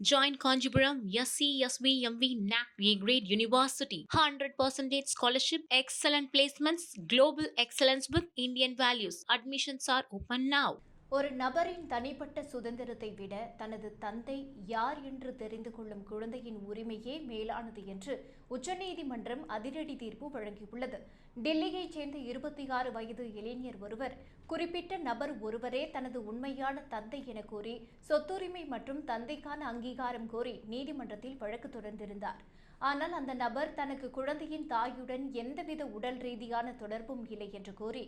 Join Conjipuram SCSVMV NAC A-Grade University. 100% scholarship, excellent placements, global excellence with Indian values. Admissions are open now. ஒரு நபரின் தனிப்பட்ட சுதந்திரத்தை விட தனது தந்தை யார் என்று தெரிந்து கொள்ளும் குழந்தையின் உரிமையே மேலானது என்று உச்சநீதிமன்றம் அதிரடி தீர்ப்பு வழங்கியுள்ளது. டெல்லியைச் சேர்ந்த 26 வயது இளைஞர் ஒருவர் குறிப்பிட்ட நபர் ஒருவரே தனது உண்மையான தந்தை என கூறி சொத்துரிமை மற்றும் தந்தைக்கான அங்கீகாரம் கோரி நீதிமன்றத்தில் வழக்கு தொடர்ந்திருந்தார். ஆனால் அந்த நபர் தனக்கு குழந்தையின் தாயுடன் எந்தவித உடல் ரீதியான தொடர்பும் இல்லை என்று கூறி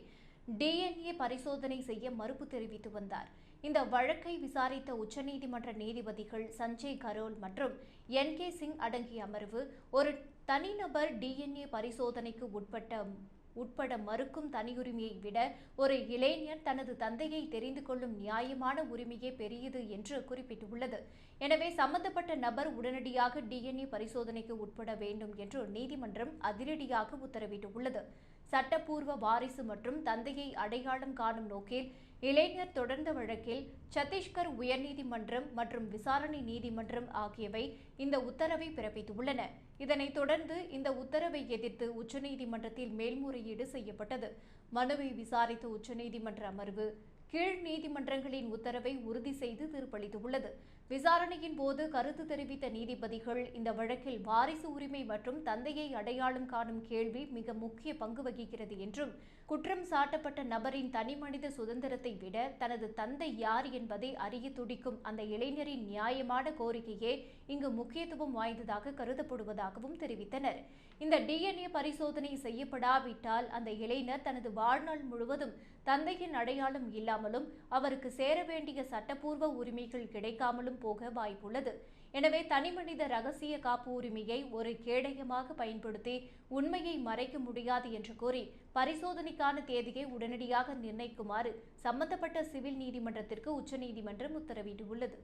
டிஎன்ஏ பரிசோதனை செய்ய மறுப்பு தெரிவித்து வந்தார். இந்த வழக்கை விசாரித்த உச்சநீதிமன்ற நீதிபதிகள் சஞ்சய் கரோல் மற்றும் என்.கே. சிங் அடங்கிய அமர்வு, ஒரு தனிநபர் டிஎன்ஏ பரிசோதனைக்கு உட்பட மறுக்கும் தனியுரிமையை விட ஒரு இளைஞர் தனது தந்தையை தெரிந்து கொள்ளும் நியாயமான உரிமையே பெரியது என்று குறிப்பிட்டுள்ளது. எனவே சம்பந்தப்பட்ட நபர் உடனடியாக டிஎன்ஏ பரிசோதனைக்கு உட்பட வேண்டும் என்று நீதிமன்றம் அதிரடியாக உத்தரவிட்டுள்ளது. சட்டப்பூர்வ வாரிசு மற்றும் தந்தையை அடையாளம் காணும் நோக்கில் இளைஞர் தொடர்ந்த வழக்கில் சத்தீஸ்கர் உயர்நீதிமன்றம் மற்றும் விசாரணை நீதிமன்றம் ஆகியவை இந்த உத்தரவை பிறப்பித்துள்ளன. இதனைத் தொடர்ந்து இந்த உத்தரவை எதிர்த்து உச்சநீதிமன்றத்தில் மேல்முறையீடு செய்யப்பட்டது. மனுவை விசாரித்த உச்சநீதிமன்ற அமர்வு கீழ் நீதிமன்றங்களின் உத்தரவை உறுதி செய்து தீர்ப்பளித்துள்ளது. விசாரணையின் போது கருத்து தெரிவித்த நீதிபதிகள், இந்த வழக்கில் வாரிசு உரிமை மற்றும் தந்தையை அடையாளம் காணும் கேள்வி மிக முக்கிய பங்கு வகிக்கிறது என்றும், குற்றம் சாட்டப்பட்ட நபரின் தனிமனித சுதந்திரத்தை விட தனது தந்தை யார் என்பதை அறிய துடிக்கும் அந்த இளைஞரின் நியாயமான கோரிக்கையே இங்கு முக்கியத்துவம் வாய்ந்ததாக கருதப்படுவதாகவும் தெரிவித்தனர். இந்த டிஎன்ஏ பரிசோதனை செய்யப்படாவிட்டால் அந்த இளைஞர் தனது வாழ்நாள் முழுவதும் தந்தையின் அடையாளம் இல்லாமலும் அவருக்கு சேர வேண்டிய சட்டப்பூர்வ உரிமைகள் கிடைக்காமலும் போக வாய்ப்புள்ளது. எனவே தனிமனித ரகசிய காப்பு உரிமையை ஒரு கேடயமாக பயன்படுத்தி உண்மையை மறைக்க முடியாது என்று கூறி பரிசோதனைக்கான தேதியை உடனடியாக நிர்ணயிக்குமாறு சம்பந்தப்பட்ட சிவில் நீதிமன்றத்திற்கு உச்சநீதிமன்றம் உத்தரவிட்டுள்ளது.